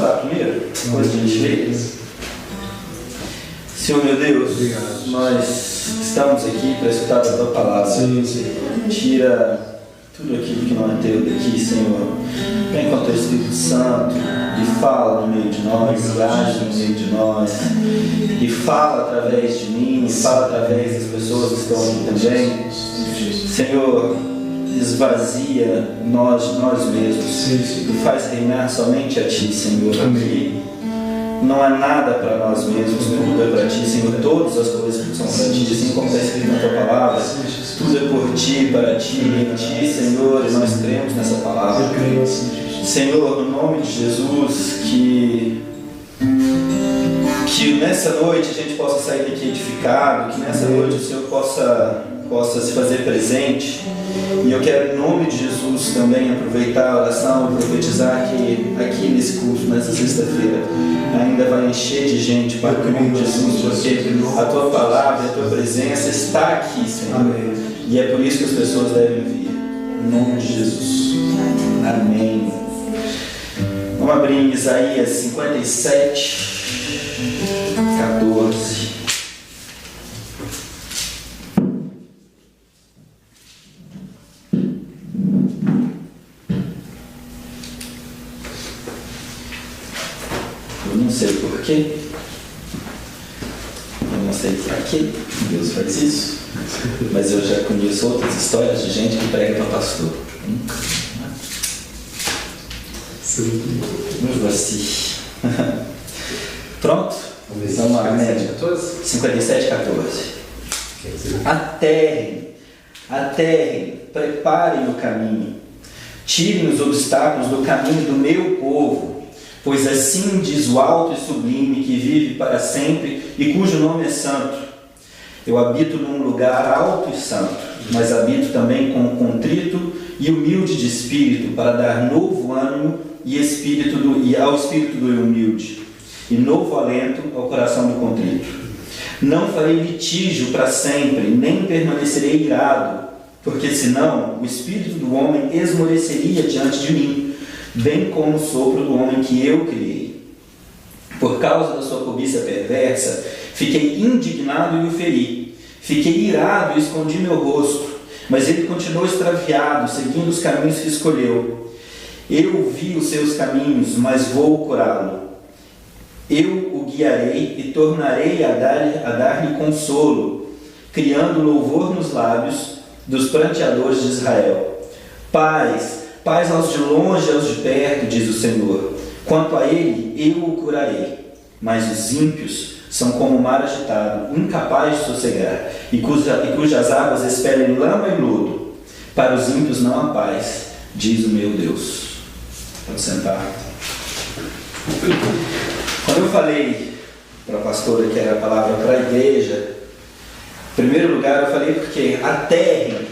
orar primeiro? Depois a gente lê. Senhor meu Deus, obrigado. Nós estamos aqui para escutar a Tua palavra. Sim. Tira tudo aquilo que não é Teu daqui, Senhor. Vem com o Teu Espírito Santo e fala no meio de nós, age no meio de nós, e fala através de mim, e fala através das pessoas que estão aqui também. Senhor, esvazia nós mesmos e faz reinar somente a Ti, Senhor. Amém. Não é nada para nós mesmos, tudo é para Ti, Senhor. Todas as coisas são para Ti, assim como está escrito na Tua palavra. Tudo é por Ti, para Ti, em Ti, Senhor, e nós cremos nessa palavra. Senhor, no nome de Jesus, que nessa noite a gente possa sair daqui edificado, que nessa noite o Senhor possa se fazer presente. E eu quero, em nome de Jesus, também aproveitar a oração e profetizar que aqui nesse culto, nessa sexta-feira, ainda vai encher de gente para o nome de Jesus, porque a Tua palavra, a Tua presença está aqui, Senhor. Amém. E é por isso que as pessoas devem vir. Em nome de Jesus. Amém. Vamos abrir em Isaías 57, 14. Eu não sei porquê, eu não sei para que Deus faz isso, mas eu já conheço outras histórias de gente que prega para pastor. Vamos assim. Pronto? Vamos lá, né? 57, 14. Aterrem, preparem o caminho, tirem os obstáculos do caminho do meu povo, pois assim diz o alto e sublime que vive para sempre e cujo nome é santo. Eu habito num lugar alto e santo, mas habito também com o contrito e humilde de espírito, para dar novo ânimo ao espírito do humilde, e novo alento ao coração do contrito. Não farei litígio para sempre, nem permanecerei irado, porque senão o espírito do homem esmoreceria diante de mim, bem como o sopro do homem que eu criei. Por causa da sua cobiça perversa, fiquei indignado e o feri. Fiquei irado e escondi meu rosto, mas ele continuou extraviado, seguindo os caminhos que escolheu. Eu vi os seus caminhos, mas vou curá-lo. Eu o guiarei e tornarei a dar-lhe consolo, criando louvor nos lábios dos pranteadores de Israel. Paz aos de longe e aos de perto, diz o Senhor. Quanto a ele, eu o curarei. Mas os ímpios são como o mar agitado, incapaz de sossegar, e cujas águas expelem lama e lodo. Para os ímpios não há paz, diz o meu Deus. Pode sentar. Quando eu falei para a pastora que era a palavra para a igreja, em primeiro lugar eu falei porque aterrem,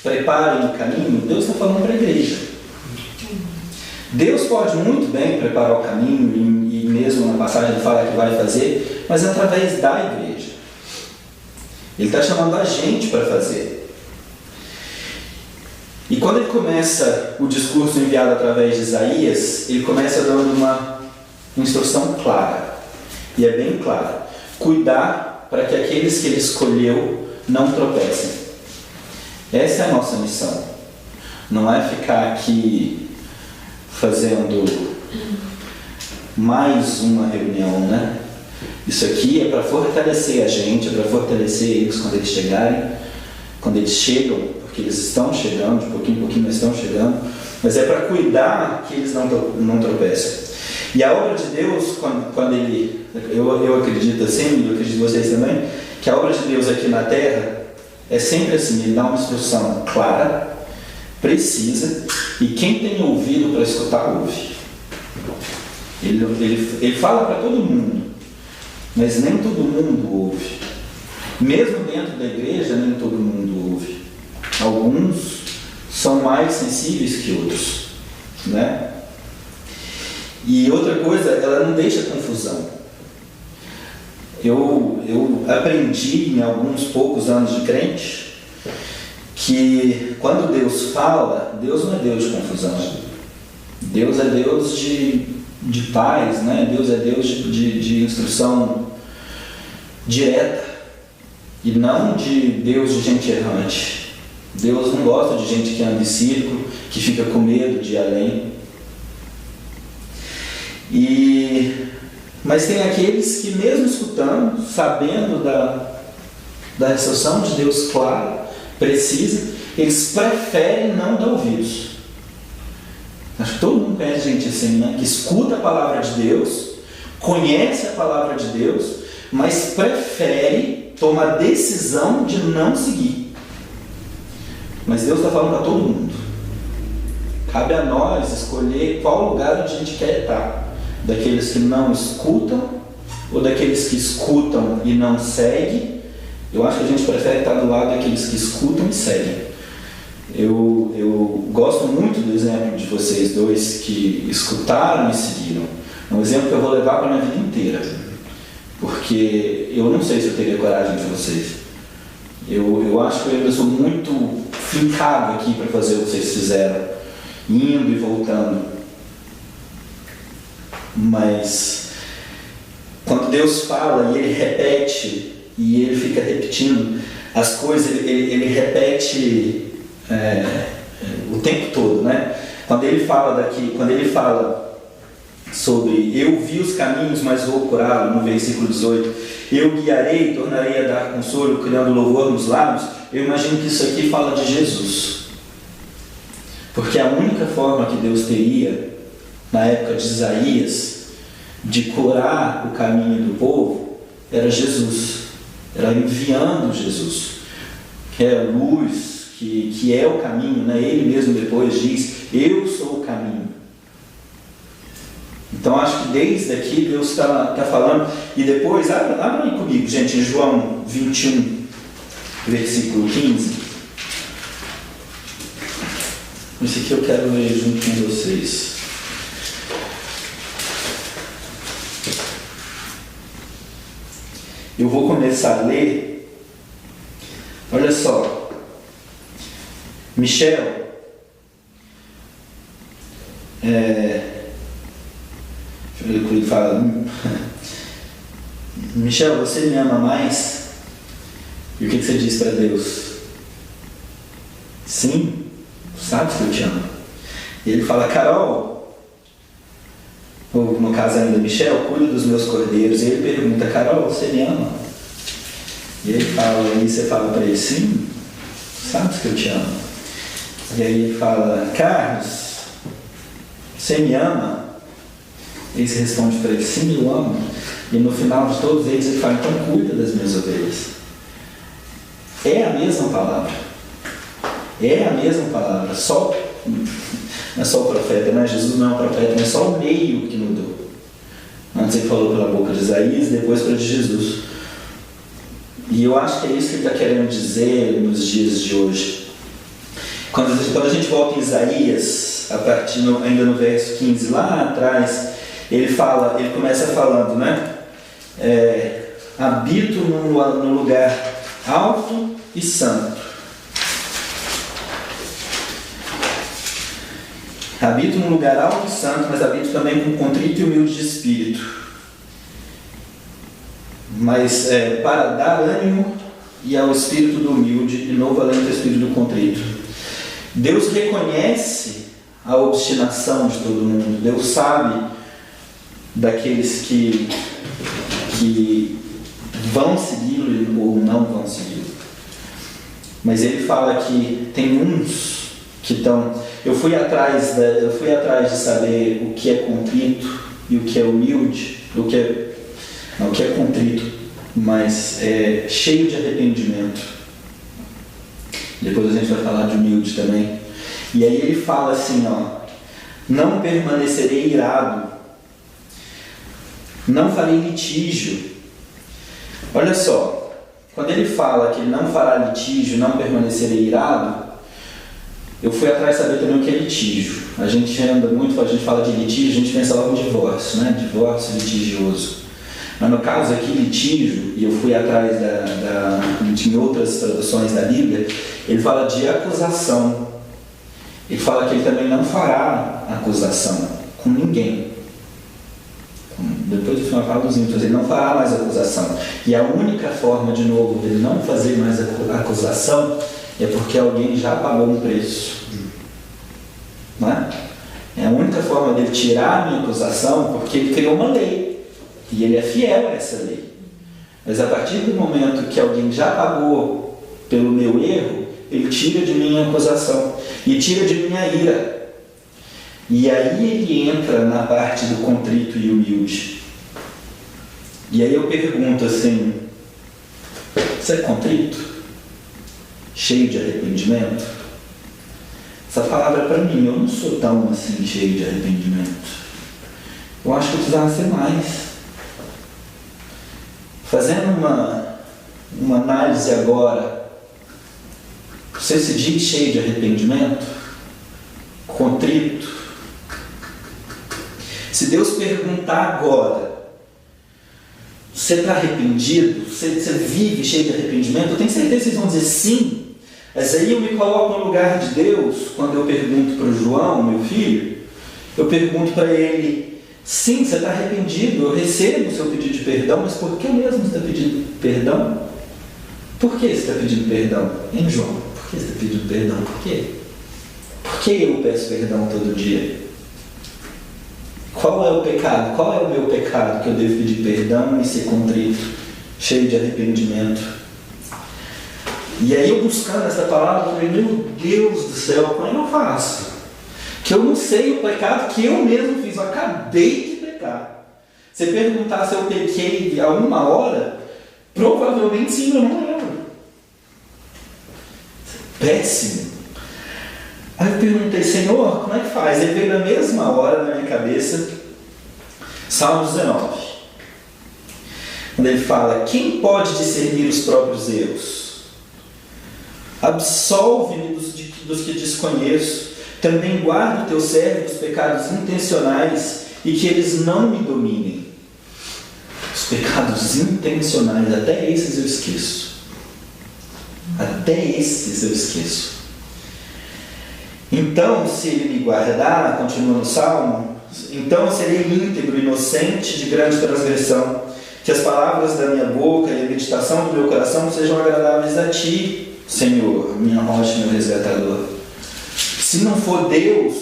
preparem o caminho. Deus está falando para a igreja. Deus pode muito bem preparar o caminho, e mesmo na passagem ele fala que vai fazer, mas através da igreja. Ele está chamando a gente para fazer. E quando ele começa o discurso enviado através de Isaías, ele começa dando uma instrução clara, e é bem clara: cuidar para que aqueles que ele escolheu não tropecem. Essa é a nossa missão. Não é ficar aqui fazendo mais uma reunião, né? Isso aqui é para fortalecer a gente, é para fortalecer eles quando eles chegarem, quando eles chegam, porque eles estão chegando, de pouquinho em pouquinho eles estão chegando, mas é para cuidar que eles não tropecem. E a obra de Deus, quando ele, eu acredito assim, eu acredito vocês também, que a obra de Deus aqui na Terra é sempre assim: ele dá uma instrução clara, precisa, e quem tem ouvido para escutar, ouve. Ele fala para todo mundo, mas nem todo mundo ouve. Mesmo dentro da igreja, nem todo mundo ouve. Alguns são mais sensíveis que outros, né? E outra coisa, ela não deixa confusão. Eu aprendi em alguns poucos anos de crente que quando Deus fala, Deus não é Deus de confusão. Deus é Deus de paz, né? Deus é Deus de instrução direta e não de Deus de gente errante. Deus não gosta de gente que anda em círculo, que fica com medo de ir além. Mas tem aqueles que, mesmo escutando, sabendo da instrução de Deus clara, precisa, eles preferem não dar ouvidos. Acho que todo mundo conhece gente assim, né? Que escuta a palavra de Deus, conhece a palavra de Deus, mas prefere tomar a decisão de não seguir. Mas Deus está falando para todo mundo. Cabe a nós escolher qual lugar a gente quer estar. Daqueles que não escutam ou daqueles que escutam e não seguem. Eu acho que a gente prefere estar do lado daqueles que escutam e seguem. Eu gosto muito do exemplo de vocês dois que escutaram e seguiram. É um exemplo que eu vou levar para a minha vida inteira, porque eu não sei se eu teria coragem de vocês. Eu acho que eu sou muito fincado aqui para fazer o que vocês fizeram, indo e voltando. Mas quando Deus fala e Ele repete, e Ele fica repetindo as coisas, ele repete o tempo todo, né? Quando ele fala sobre eu vi os caminhos, mas vou curá-lo, no versículo 18, eu guiarei, tornarei a dar consolo, criando louvor nos lábios, eu imagino que isso aqui fala de Jesus, porque a única forma que Deus teria na época de Isaías de curar o caminho do povo era Jesus, era enviando Jesus, que é a luz, que é o caminho, né? Ele mesmo depois diz, eu sou o caminho. Então acho que desde aqui Deus está falando. E depois, abra aí comigo, gente, em João 21, versículo 15. Esse aqui eu quero ler junto com vocês. Eu vou começar a ler. Olha só. Michel, ele fala, Michel, você me ama mais? E o que você diz para Deus? Sim, sabe que eu te amo. E ele fala, Carol, ou no caso ainda, Michel, cuida dos meus cordeiros. E ele pergunta, Carol, você me ama? E ele fala, e você fala para ele, sim, sabe que eu te amo. E aí ele fala, Carlos, você me ama? E você responde para ele, sim, eu amo. E no final de todos eles ele fala, então cuida das minhas ovelhas. É a mesma palavra. É a mesma palavra. Não é só o profeta, né? Jesus não é um profeta, mas só o meio que mudou. Antes ele falou pela boca de Isaías, depois pela de Jesus. E eu acho que é isso que ele está querendo dizer nos dias de hoje. Quando a gente volta em Isaías, ainda no verso 15, lá atrás, ele começa falando, né? Habito num lugar alto e santo. Habito num lugar alto e santo, mas habito também com contrito e humilde de espírito. Mas para dar ânimo e ao espírito do humilde e novo alento ao espírito do contrito. Deus reconhece a obstinação de todo mundo. Deus sabe daqueles que vão segui-lo ou não vão segui-lo. Mas ele fala que tem uns que estão... Eu fui atrás de saber o que é contrito e o que é humilde, o que é contrito, mas é cheio de arrependimento. Depois a gente vai falar de humilde também. E aí ele fala assim, não permanecerei irado, não farei litígio. Olha só, quando ele fala que ele não fará litígio, não permanecerei irado, eu fui atrás de saber também o que é litígio. A gente anda muito, quando a gente fala de litígio, a gente pensa logo em divórcio, né? Divórcio litigioso. Mas no caso aqui, litígio, e eu fui atrás em outras traduções da Bíblia, ele fala de acusação. Ele fala que ele também não fará acusação com ninguém. Depois do final fala dos ímpios, ele não fará mais acusação. E a única forma, de novo, de ele não fazer mais acusação é porque alguém já pagou um preço. Não é? É a única forma dele tirar a minha acusação, porque ele criou uma lei. E ele é fiel a essa lei. Mas a partir do momento que alguém já pagou pelo meu erro, ele tira de mim a acusação e tira de mim a ira. E aí ele entra na parte do contrito e humilde. E aí eu pergunto assim: você é contrito? Cheio de arrependimento? Essa palavra é para mim, eu não sou tão assim cheio de arrependimento. Eu acho que eu precisava ser mais. Fazendo uma análise agora, você se diz cheio de arrependimento? Contrito? Se Deus perguntar agora, você está arrependido? Você vive cheio de arrependimento? Eu tenho certeza que vocês vão dizer sim. Mas aí eu me coloco no lugar de Deus, quando eu pergunto para o João, meu filho, eu pergunto para ele: sim, você está arrependido, eu recebo o seu pedido de perdão, mas por que mesmo você está pedindo perdão? Por que você está pedindo perdão? Hein, João? Por que você está pedindo perdão? Por quê? Por que eu peço perdão todo dia? Qual é o pecado? Qual é o meu pecado que eu devo pedir perdão e ser contrito, cheio de arrependimento? E aí eu buscando essa palavra, eu falei: meu Deus do céu, como é que eu faço? Que eu não sei o pecado que eu mesmo fiz, eu acabei de pecar. Se perguntar se eu pequei há 1 hora, provavelmente sim, eu não lembro. Péssimo. Aí eu perguntei: Senhor, como é que faz? Ele veio na mesma hora na minha cabeça, Salmo 19, quando ele fala: quem pode discernir os próprios erros? Absolve-me dos que desconheço, também guarda o teu servo dos pecados intencionais e que eles não me dominem. Os pecados intencionais, até esses eu esqueço. Até esses eu esqueço. Então, se ele me guardar, continua no Salmo, então eu serei íntegro, inocente de grande transgressão. Que as palavras da minha boca e a meditação do meu coração sejam agradáveis a ti, Senhor, minha rocha e meu resgatador. Se não for Deus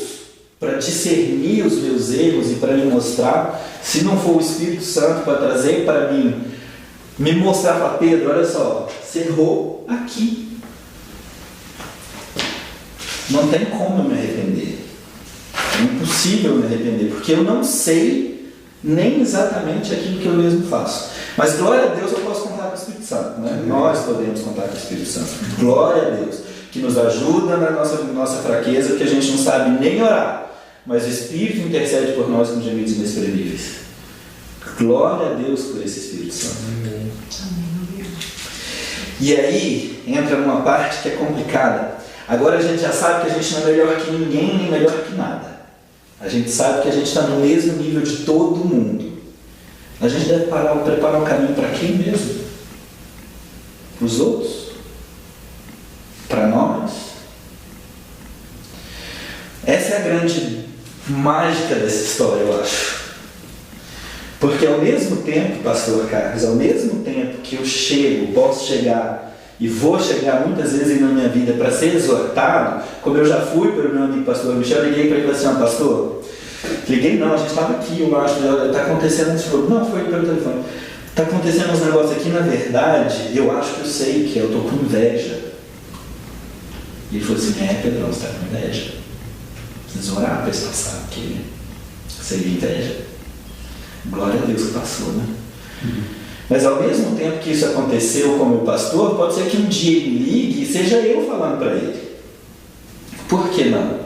para discernir os meus erros e para me mostrar, se não for o Espírito Santo para trazer para mim, me mostrar para Pedro: olha só, você errou aqui. Não tem como eu me arrepender. É impossível me arrepender, porque eu não sei nem exatamente aquilo que eu mesmo faço. Mas glória a Deus, eu posso contar com o Espírito Santo, né? Nós podemos contar com o Espírito Santo. Glória a Deus, que nos ajuda na nossa fraqueza, porque a gente não sabe nem orar, mas o Espírito intercede por nós com gemidos inexprimíveis. Glória a Deus por esse Espírito Santo. Amém. E aí entra numa parte que é complicada. Agora a gente já sabe que a gente não é melhor que ninguém, nem melhor que nada. A gente sabe que a gente está no mesmo nível de todo mundo. A gente deve preparar um caminho para quem mesmo? Para os outros? Para nós? Essa é a grande mágica dessa história, eu acho. Porque ao mesmo tempo, pastor Carlos, ao mesmo tempo que eu posso chegar e vou chegar muitas vezes na minha vida para ser exortado, como eu já fui pelo meu amigo pastor Michel, liguei para ele e falei assim: pastor, liguei não, a gente estava aqui, eu acho, está acontecendo isso. Não, foi pelo telefone. Está acontecendo uns negócios aqui, na verdade, eu acho que eu sei que eu estou com inveja. E ele falou assim: Pedrão, você está com inveja? Precisa orar para isso passar, porque seria inveja. Glória a Deus que passou, né? Mas ao mesmo tempo que isso aconteceu com o meu pastor, pode ser que um dia ele ligue e seja eu falando para ele. Por que não?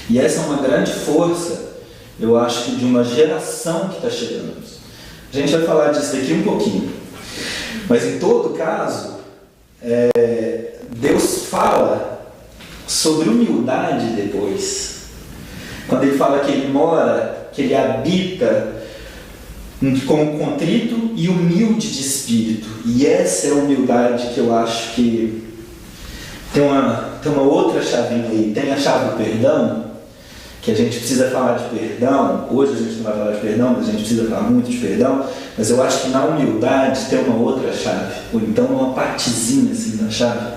E essa é uma grande força, eu acho que de uma geração que está chegando. A gente vai falar disso daqui um pouquinho. Mas em todo caso, Deus fala sobre humildade depois. Quando ele fala que ele mora, que ele habita como contrito e humilde de espírito. E essa é a humildade que eu acho que Tem uma outra chavinha aí. Tem a chave do perdão, que a gente precisa falar de perdão. Hoje a gente não vai falar de perdão, mas a gente precisa falar muito de perdão. Mas eu acho que na humildade tem uma outra chave, ou então uma partezinha assim da chave.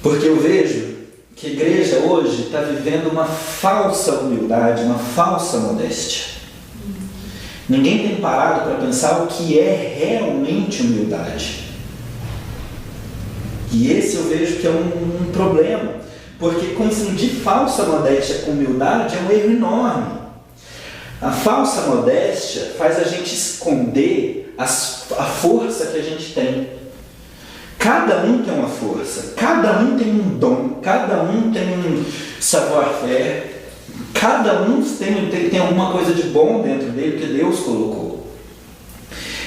Porque eu vejo que a igreja hoje está vivendo uma falsa humildade, uma falsa modéstia. Ninguém tem parado para pensar o que é realmente humildade. E esse eu vejo que é um problema, porque confundir falsa modéstia com humildade é um erro enorme. A falsa modéstia faz a gente esconder a força que a gente tem. Cada um tem uma força, cada um tem um dom, cada um tem um savoir-faire, cada um tem alguma coisa de bom dentro dele que Deus colocou.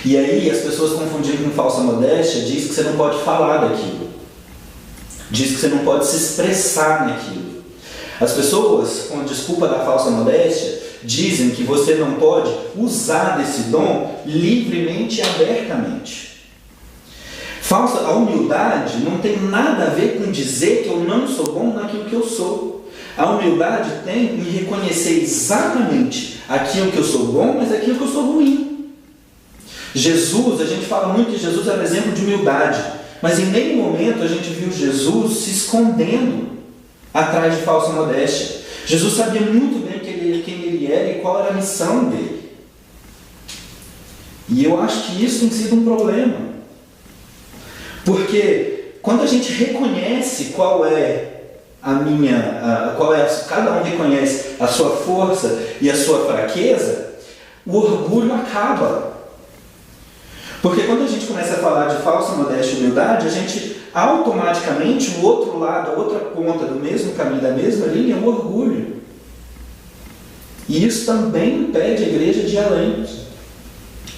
E aí as pessoas confundindo com falsa modéstia diz que você não pode falar daquilo, diz que você não pode se expressar naquilo. As pessoas, com a desculpa da falsa modéstia, dizem que você não pode usar desse dom livremente e abertamente. A humildade não tem nada a ver com dizer que eu não sou bom naquilo que eu sou. A humildade tem em reconhecer exatamente aquilo que eu sou bom, mas aquilo que eu sou ruim. Jesus, a gente fala muito que Jesus era exemplo de humildade, mas em nenhum momento a gente viu Jesus se escondendo atrás de falsa modéstia. Jesus sabia muito bem quem ele era e qual era a missão dele. E eu acho que isso tem sido um problema. Porque quando a gente reconhece cada um reconhece a sua força e a sua fraqueza, o orgulho acaba. Porque quando a gente começa a falar de falsa modéstia e humildade, a gente automaticamente, o outro lado, a outra ponta do mesmo caminho, da mesma linha, é o orgulho. E isso também impede a igreja de ir além,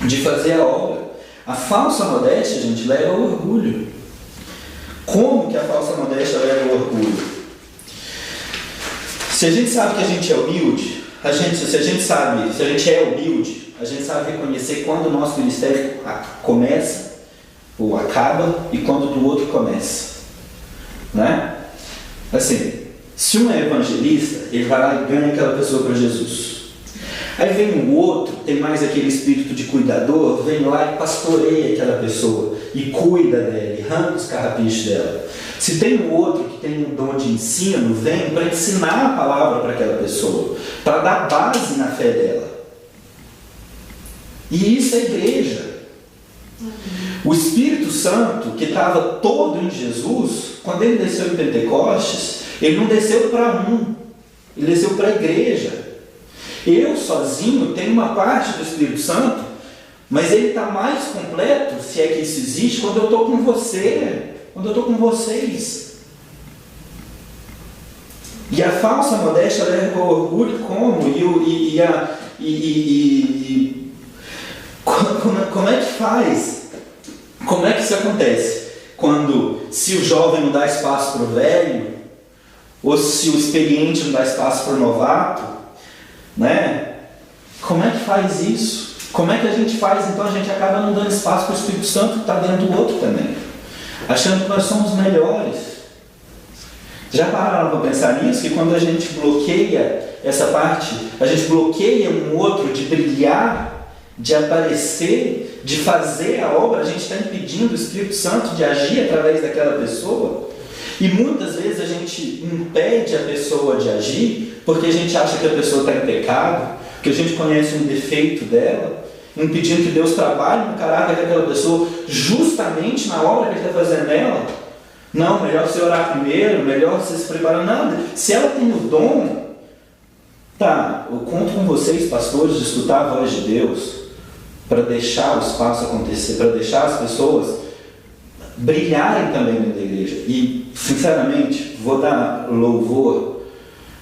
de fazer a obra. A falsa modéstia, gente, leva ao orgulho. Como que a falsa modéstia leva ao orgulho? Se a gente sabe que a gente é humilde, se a gente é humilde, a gente sabe reconhecer quando o nosso ministério começa ou acaba e quando do outro começa. Né? Assim, se um é evangelista, ele vai lá e ganha aquela pessoa para Jesus. Aí vem um outro, tem mais aquele espírito de cuidador, vem lá e pastoreia aquela pessoa, e cuida dela, e arranca os carrapichos dela. Se tem um outro que tem um dom de ensino, vem para ensinar a palavra para aquela pessoa, para dar base na fé dela. E isso é igreja. O Espírito Santo, que estava todo em Jesus, quando ele desceu em Pentecostes, ele não desceu para ele desceu para a igreja. Eu sozinho tenho uma parte do Espírito Santo, mas ele está mais completo, se é que isso existe, quando eu estou com você, quando eu estou com vocês. E a falsa modéstia leva ao orgulho como? Como é que faz? Como é que isso acontece? Se o jovem não dá espaço para o velho, ou se o experiente não dá espaço para o novato, né? Como é que faz isso? Como é que a gente faz? Então a gente acaba não dando espaço para o Espírito Santo que está dentro do outro também, achando que nós somos melhores. Já pararam para pensar nisso? Que quando a gente bloqueia essa parte, a gente bloqueia um outro de brilhar, de aparecer, de fazer a obra, a gente está impedindo o Espírito Santo de agir através daquela pessoa. E muitas vezes a gente impede a pessoa de agir porque a gente acha que a pessoa está em pecado, que a gente conhece um defeito dela, impedindo que Deus trabalhe no caráter daquela pessoa justamente na obra que Ele está fazendo nela. Não, melhor você orar primeiro, melhor você se preparar. Não, se ela tem o dom, tá, eu conto com vocês, pastores, de escutar a voz de Deus para deixar o espaço acontecer, para deixar as pessoas brilharem também dentro da igreja. E, sinceramente, vou dar louvor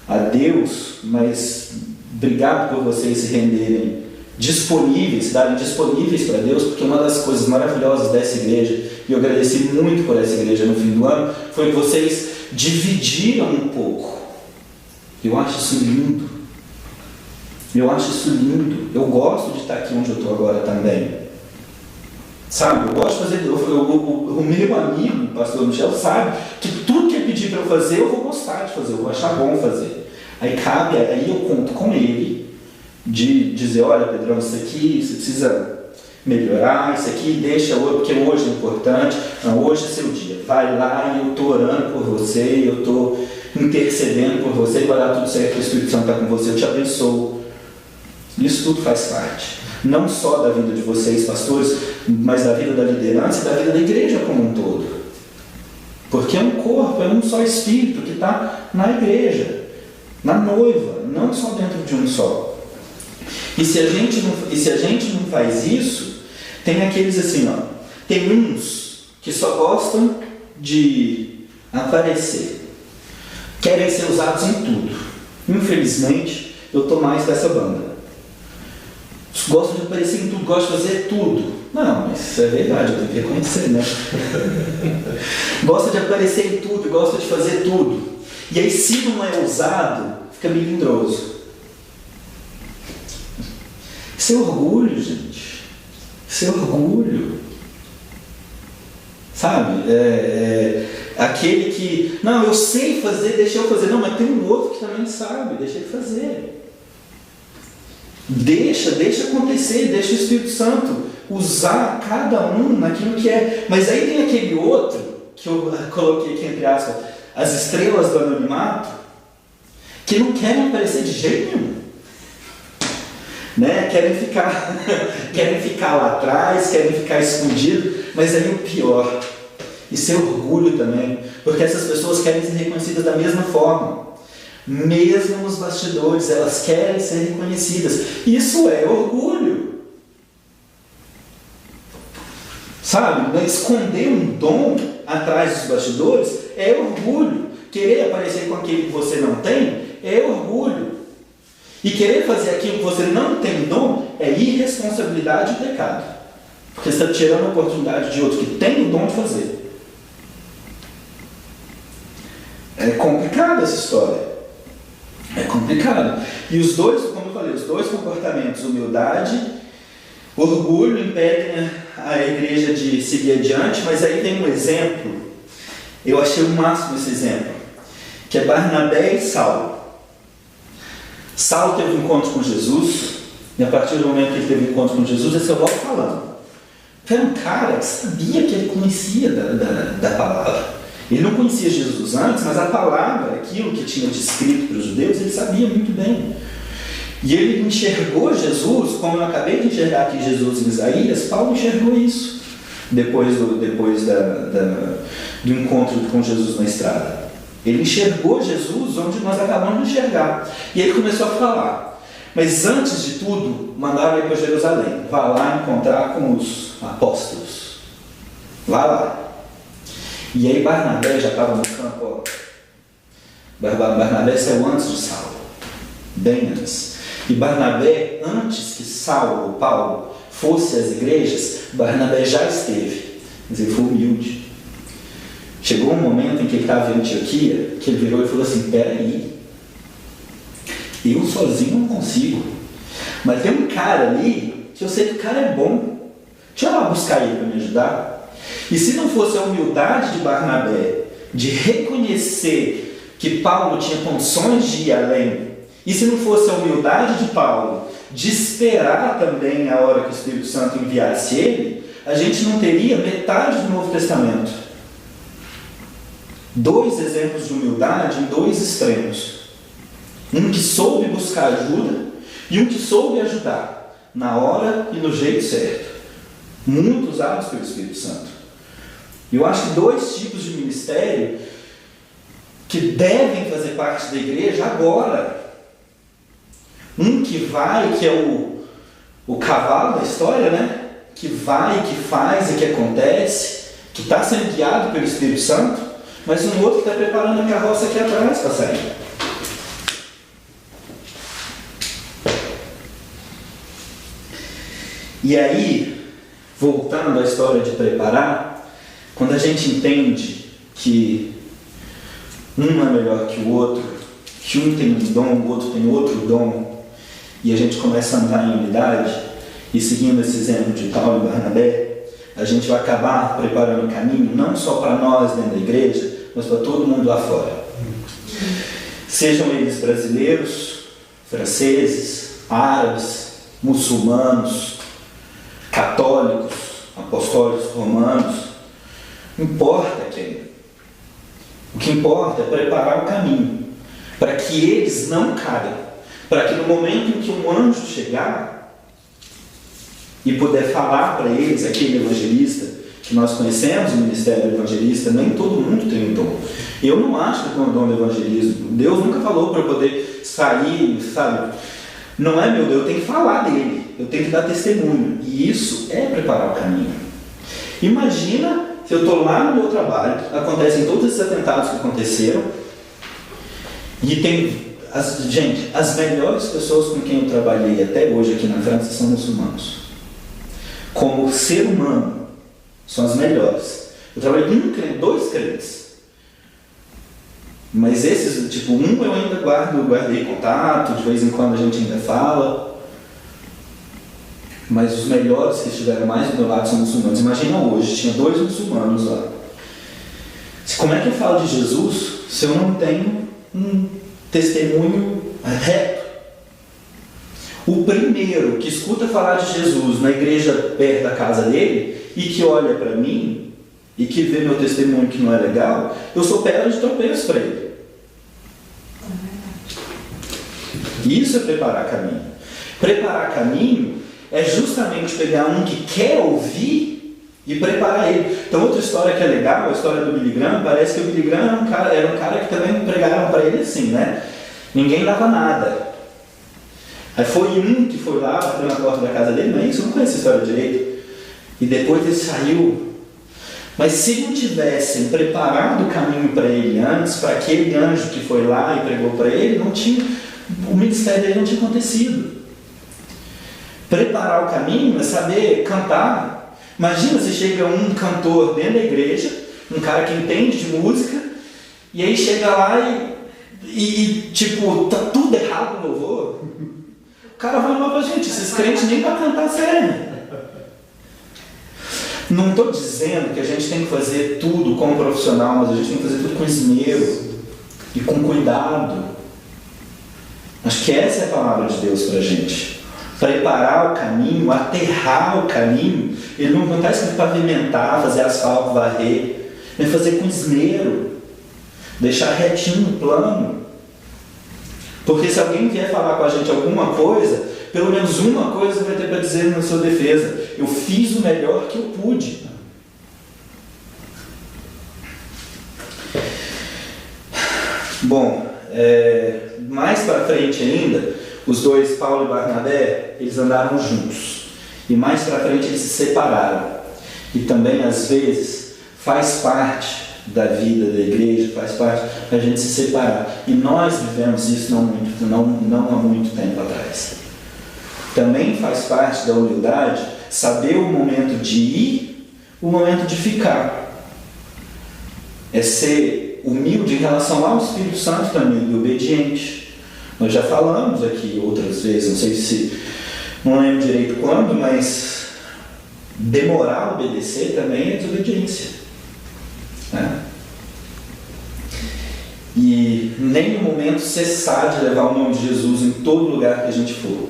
a Deus, mas obrigado por vocês se renderem disponíveis, se darem disponíveis para Deus, porque uma das coisas maravilhosas dessa igreja, e eu agradeci muito por essa igreja no fim do ano, foi que vocês dividiram um pouco. Eu acho isso lindo. Eu acho isso lindo. Eu gosto de estar aqui onde eu estou agora também. Sabe, eu gosto de fazer. O meu amigo, o pastor Michel, sabe que tudo pedir para eu fazer, eu vou gostar de fazer, eu vou achar bom fazer. Aí eu conto com ele de dizer, olha, Pedrão, isso aqui você precisa melhorar, isso aqui deixa, porque hoje é importante, não, hoje é seu dia, vai lá e eu estou orando por você, eu estou intercedendo por você, vai dar tudo certo, o Espírito Santo está com você, eu te abençoo. Isso tudo faz parte, não só da vida de vocês, pastores, mas da vida da liderança e da vida da igreja como um todo. Porque é um corpo, é um só Espírito que está na igreja, na noiva, não só dentro de um só. E se a gente não faz isso, tem aqueles assim, ó, tem uns que só gostam de aparecer, querem ser usados em tudo. Infelizmente, eu estou mais dessa banda. Gosto de aparecer em tudo, gosto de fazer tudo. Não, mas isso é verdade, eu tenho que reconhecer, né? Gosta de aparecer em tudo, gosta de fazer tudo. E aí, se não é usado, fica melindroso. Isso é orgulho, gente. Isso é orgulho. Sabe? Aquele que, não, eu sei fazer, deixa eu fazer. Não, mas tem um outro que também sabe, deixa ele fazer. Deixa acontecer, deixa o Espírito Santo usar cada um naquilo que é. Mas aí tem aquele outro, que eu coloquei aqui entre aspas, as estrelas do anonimato, que não querem aparecer de jeito nenhum. Né? Querem ficar lá atrás, querem ficar escondidos, mas aí o pior, isso é orgulho também, porque essas pessoas querem ser reconhecidas da mesma forma. Mesmo nos bastidores, elas querem ser reconhecidas. Isso é orgulho. Sabe? Esconder um dom atrás dos bastidores é orgulho. Querer aparecer com aquilo que você não tem é orgulho. E querer fazer aquilo que você não tem dom é irresponsabilidade e pecado. Porque você está tirando a oportunidade de outro que tem o dom de fazer. É complicada essa história. É complicado. E os dois, como eu falei, os dois comportamentos, humildade, orgulho, impedem a igreja de seguir adiante, mas aí tem um exemplo, eu achei o máximo esse exemplo, que é Barnabé e Saulo. Saulo teve um encontro com Jesus, e a partir do momento que ele teve um encontro com Jesus, esse eu vou falando. Era um cara que sabia que ele conhecia da palavra. Ele não conhecia Jesus antes, mas a palavra, aquilo que tinha descrito para os judeus, ele sabia muito bem. E ele enxergou Jesus, como eu acabei de enxergar aqui Jesus em Isaías, Paulo enxergou isso, depois do encontro com Jesus na estrada. Ele enxergou Jesus onde nós acabamos de enxergar. E ele começou a falar. Mas antes de tudo, mandaram ele para Jerusalém. Vá lá encontrar com os apóstolos. Vá lá. E aí Barnabé já estava no campo. Ó. Barnabé saiu antes de Saulo. Bem antes. E Barnabé, antes que Saulo ou Paulo fosse às igrejas, Barnabé já esteve. Mas ele foi humilde. Chegou um momento em que ele estava em Antioquia, que ele virou e falou assim, peraí, eu sozinho não consigo, mas tem um cara ali, que eu sei que o cara é bom, deixa eu lá buscar ele para me ajudar. E se não fosse a humildade de Barnabé, de reconhecer que Paulo tinha condições de ir além, e se não fosse a humildade de Paulo, de esperar também a hora que o Espírito Santo enviasse ele, a gente não teria metade do Novo Testamento. Dois exemplos de humildade em dois extremos. Um que soube buscar ajuda e um que soube ajudar na hora e no jeito certo. Muito usados pelo Espírito Santo. Eu acho que dois tipos de ministério que devem fazer parte da igreja agora. Um que vai, que é o cavalo da história, né? Que vai, que faz e que acontece, que está sendo guiado pelo Espírito Santo. Mas um outro está preparando a carroça aqui atrás para sair. E aí, voltando à história de preparar, quando a gente entende que um é melhor que o outro, que um tem um dom, o outro tem outro dom, e a gente começa a andar em unidade, e seguindo esse exemplo de Paulo e Barnabé, a gente vai acabar preparando o caminho não só para nós dentro da igreja, mas para todo mundo lá fora. Sejam eles brasileiros, franceses, árabes, muçulmanos, católicos, apostólicos romanos, não importa quem. O que importa é preparar o caminho, para que eles não caiam, para que no momento em que um anjo chegar e puder falar para eles, aquele evangelista, que nós conhecemos o ministério evangelista, nem todo mundo tem um dom. Eu não acho que eu tenho um dom de evangelismo. Deus nunca falou para eu poder sair, sabe? Não é meu Deus, eu tenho que falar dele, eu tenho que dar testemunho. E isso é preparar o caminho. Imagina se eu estou lá no meu trabalho, acontecem todos esses atentados que aconteceram, e tem, gente, as melhores pessoas com quem eu trabalhei até hoje aqui na França são muçulmanos. Como ser humano, são as melhores. Eu trabalhei com um crente, 2 crentes. Mas esses, tipo, um eu ainda guardei contato, de vez em quando a gente ainda fala. Mas os melhores que estiveram mais do meu lado são muçulmanos. Imagina hoje, tinha 2 muçulmanos lá. Como é que eu falo de Jesus se eu não tenho um testemunho reto? O primeiro que escuta falar de Jesus na igreja perto da casa dele e que olha para mim e que vê meu testemunho que não é legal, eu sou pedra de tropeço para ele. Isso é preparar caminho. Preparar caminho é justamente pegar um que quer ouvir e preparar ele. Então, outra história que é legal, a história do Billy Graham, parece que o Billy Graham era um cara que também pregaram para ele assim, né? Ninguém dava nada. Aí foi um que foi lá, bateu na porta da casa dele, mas isso eu não conheço a história direito. E depois ele saiu. Mas se não tivessem preparado o caminho para ele antes, para aquele anjo que foi lá e pregou para ele, o ministério dele não tinha acontecido. Preparar o caminho é saber cantar. Imagina se chega um cantor dentro da igreja, um cara que entende de música, e aí chega lá e tipo, tá tudo errado no louvor. O cara vai falar pra gente, esses crentes nem para cantar sério. Não estou dizendo que a gente tem que fazer tudo como profissional, mas a gente tem que fazer tudo com esmero e com cuidado. Acho que essa é a palavra de Deus para a gente. Preparar o caminho, aterrar o caminho. Ele não está escrito pavimentar, fazer asfalto, varrer. É fazer com esmero. Deixar retinho o plano. Porque se alguém vier falar com a gente alguma coisa, pelo menos uma coisa vai ter para dizer na sua defesa. Eu fiz o melhor que eu pude. Bom, mais para frente ainda, os dois, Paulo e Barnabé, eles andaram juntos. E mais para frente eles se separaram. E também, às vezes, faz parte da vida da igreja, faz parte da gente se separar. E nós vivemos isso não há muito tempo atrás. Também faz parte da humildade saber o momento de ir, o momento de ficar. É ser humilde em relação ao Espírito Santo também, e obediente. Nós já falamos aqui outras vezes, não lembro direito quando, mas demorar a obedecer também é desobediência. Né? E nem no momento cessar de levar o nome de Jesus em todo lugar que a gente for.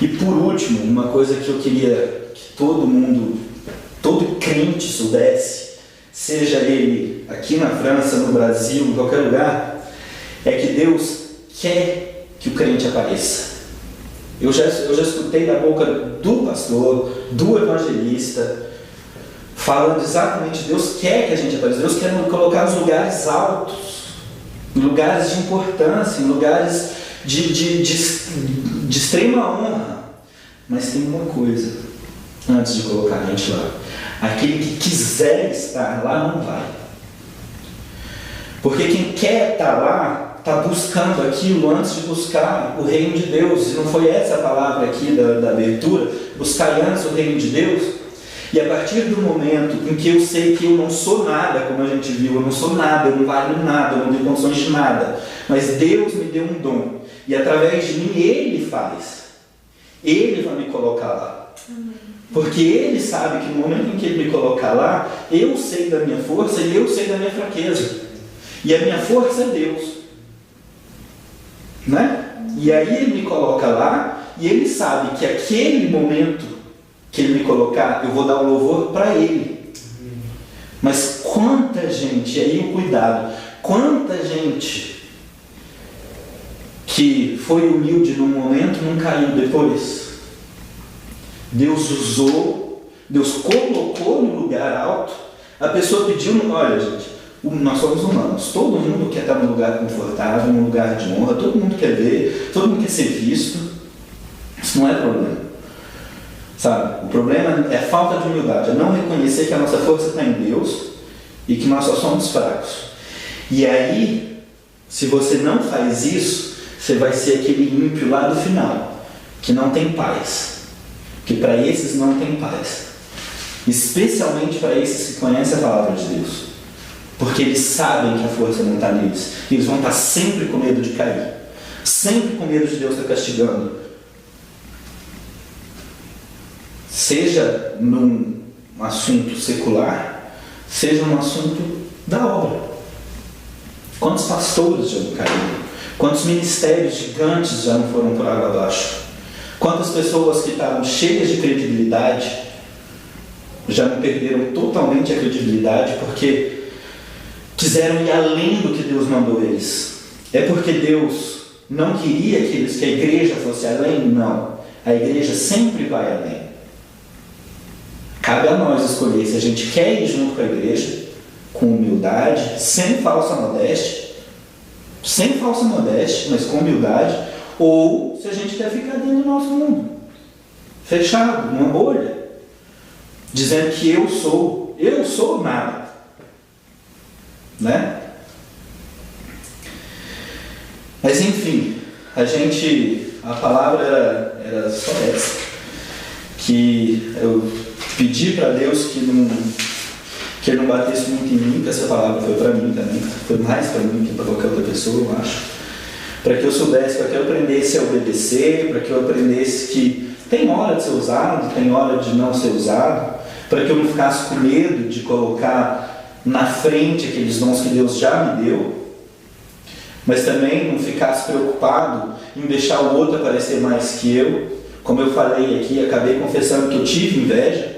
E por último, uma coisa que eu queria que todo crente soubesse, seja ele aqui na França, no Brasil, em qualquer lugar, é que Deus quer que o crente apareça. Eu já escutei da boca do pastor, do evangelista, falando exatamente, Deus quer que a gente apareça, Deus quer nos colocar nos lugares altos, em lugares de importância, em lugares de extrema honra. Mas tem uma coisa, antes de colocar a gente lá: aquele que quiser estar lá não vai. Porque quem quer estar lá está buscando aquilo antes de buscar o reino de Deus. E não foi essa a palavra aqui da abertura? Buscar antes o reino de Deus. E a partir do momento em que eu sei que eu não sou nada, como a gente viu, eu não sou nada, eu não valho nada, eu não tenho condições de nada, mas Deus me deu um dom, e através de mim Ele faz. Ele vai me colocar lá. Porque Ele sabe que no momento em que Ele me colocar lá, eu sei da minha força e eu sei da minha fraqueza. E a minha força é Deus. Né? E aí ele me coloca lá, e ele sabe que aquele momento que ele me colocar, eu vou dar um louvor para ele. Mas quanta gente, e aí o cuidado, quanta gente que foi humilde num momento não caiu depois. Deus usou, Deus colocou no lugar alto, a pessoa pediu, olha gente, nós somos humanos, todo mundo quer estar num lugar confortável, num lugar de honra, todo mundo quer ver, todo mundo quer ser visto. Isso não é problema, sabe? O problema é a falta de humildade, é não reconhecer que a nossa força está em Deus e que nós só somos fracos. E aí, se você não faz isso, você vai ser aquele ímpio lá do final, que não tem paz, que para esses não tem paz, especialmente para esses que conhecem a palavra de Deus. Porque eles sabem que a força não está neles. Eles vão estar sempre com medo de cair. Sempre com medo de Deus estar castigando. Seja num assunto secular, seja num assunto da obra. Quantos pastores já não caíram? Quantos ministérios gigantes já não foram por água abaixo? Quantas pessoas que estavam cheias de credibilidade já não perderam totalmente a credibilidade porque quiseram ir além do que Deus mandou eles? É porque Deus não queria que a igreja fosse além? Não. A igreja sempre vai além. Cabe a nós escolher se a gente quer ir junto com a igreja, com humildade, sem falsa modéstia, mas com humildade, ou se a gente quer ficar dentro do nosso mundo, fechado, numa bolha, dizendo que eu sou nada. Né? Mas enfim, a palavra era só essa, que eu pedi para Deus que ele não batesse muito em mim, porque essa palavra foi para mim também, foi mais para mim que para qualquer outra pessoa, eu acho, para que eu soubesse, para que eu aprendesse a obedecer, para que eu aprendesse que tem hora de ser usado, tem hora de não ser usado, para que eu não ficasse com medo de colocar na frente aqueles dons que Deus já me deu, mas também não ficasse preocupado em deixar o outro aparecer mais que eu. Como eu falei aqui, acabei confessando que eu tive inveja.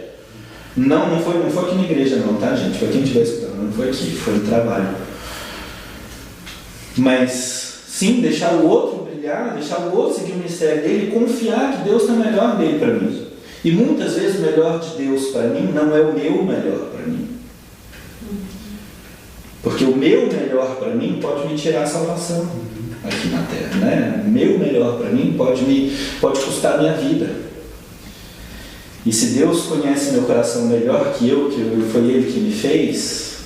Não foi aqui na igreja não, tá gente? Para quem estiver escutando, não foi aqui, foi no trabalho. Mas sim, deixar o outro brilhar, deixar o outro seguir o ministério dele e confiar que Deus está melhor dele para mim. E muitas vezes o melhor de Deus para mim não é o meu melhor para mim. Porque o meu melhor para mim pode me tirar a salvação aqui na terra, né? O meu melhor para mim pode custar a minha vida. E se Deus conhece meu coração melhor que foi Ele que me fez,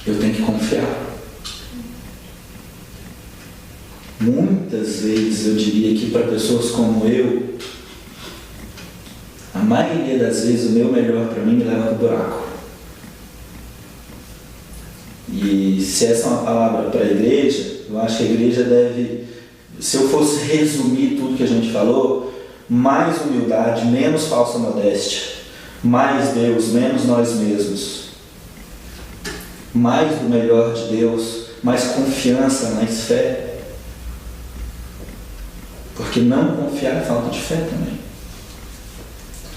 eu tenho que confiar. Muitas vezes eu diria que para pessoas como eu, a maioria das vezes o meu melhor para mim me leva para o buraco. E se essa é uma palavra para a igreja, eu acho que a igreja deve, se eu fosse resumir tudo que a gente falou, mais humildade, menos falsa modéstia, mais Deus, menos nós mesmos, mais do melhor de Deus, mais confiança, mais fé. Porque não confiar é falta de fé também.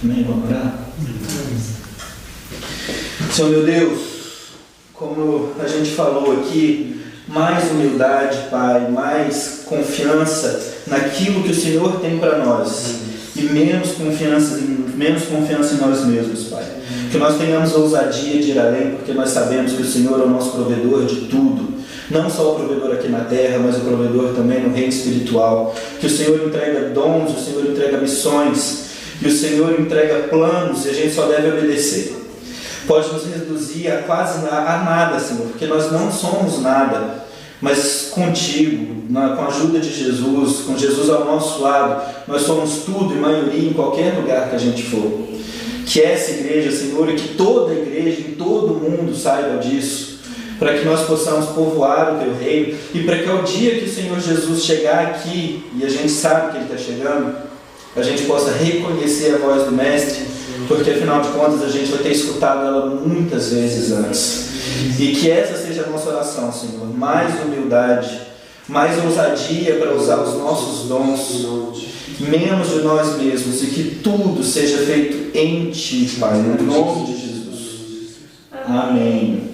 Amém? Vamos orar? Senhor meu Deus, como a gente falou aqui, mais humildade, Pai, mais confiança naquilo que o Senhor tem para nós e menos confiança em nós mesmos, Pai. Que nós tenhamos a ousadia de ir além, porque nós sabemos que o Senhor é o nosso provedor de tudo. Não só o provedor aqui na terra, mas o provedor também no reino espiritual. Que o Senhor entrega dons, o Senhor entrega missões, que o Senhor entrega planos e a gente só deve obedecer. Pode nos reduzir a quase a nada, Senhor, porque nós não somos nada, mas contigo, com a ajuda de Jesus, com Jesus ao nosso lado, nós somos tudo e maioria em qualquer lugar que a gente for. Que essa igreja, Senhor, e que toda a igreja em todo o mundo saiba disso, para que nós possamos povoar o Teu reino e para que ao dia que o Senhor Jesus chegar aqui, e a gente sabe que Ele está chegando, a gente possa reconhecer a voz do Mestre, porque afinal de contas a gente vai ter escutado ela muitas vezes antes. E que essa seja a nossa oração, Senhor. Mais humildade, mais ousadia para usar os nossos dons, menos de nós mesmos, e que tudo seja feito em Ti, Pai, no nome de Jesus. Amém.